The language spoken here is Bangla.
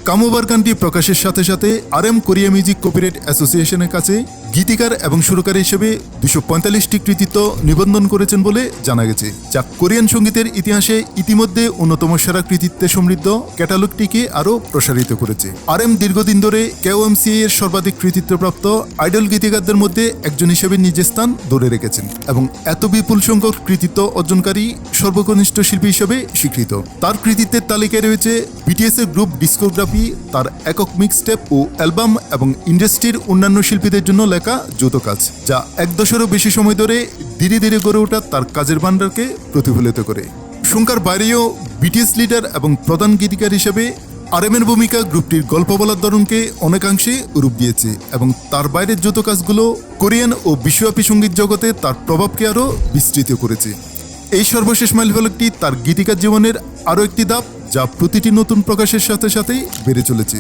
কামোবার গানটি প্রকাশের সাথে সাথে RM কোরিয়া মিউজিক কপিরাইট অ্যাসোসিয়েশনের কাছে গীতিকার এবং সুরকার হিসেবে 245টি কৃতিত্ব নিবন্ধন করেছেন বলে জানা গেছে, যা কোরিয়ান সঙ্গীতের ইতিহাসে ইতিমধ্যে অন্যতম সেরা কৃতিত্বে সমৃদ্ধ ক্যাটালগটিকে আরও প্রসারিত করেছে। RM দীর্ঘদিন ধরে KOMCA এর সর্বাধিক কৃতিত্বপ্রাপ্ত আইডল গীতিকারদের মধ্যে একজন হিসেবে নিজের স্থান ধরে রেখেছেন এবং এত বিপুল সংখ্যক কৃতিত্ব অর্জনকারী সর্বকনিষ্ঠ শিল্পী হিসেবে স্বীকৃত। তার কৃতিত্বের তালিকায় রয়েছে BTS এর গ্রুপ ডিস্কোগ্রাফি, তার একক মিক্সটেপ ও অ্যালবাম এবং ইন্ডাস্ট্রির অন্যান্য শিল্পীদের জন্য লেখা যৌথ কাজ, যা 1 দশকেরও বেশি সময় ধরে ধীরে ধীরে গড়ে ওঠা তার কাজের ভান্ডারকে প্রতিফলিত করে। সংখ্যার বাইরেও BTS লিডার এবং প্রধান গীতিকার হিসেবে RM এর ভূমিকা গ্রুপটির গল্প বলার ধরনকে অনেকাংশে রূপ দিয়েছে এবং তার বাইরের যৌথ কাজগুলো কোরিয়ান ও বিশ্বব্যাপী সঙ্গীত জগতে তার প্রভাবকে আরও বিস্তৃত করেছে। এই সর্বশেষ মাইলফলকটি তার গীতিকার জীবনের আরও একটি ধাপ, যা প্রতিটি নতুন প্রকাশের সাথে সাথেই বেড়ে চলেছে।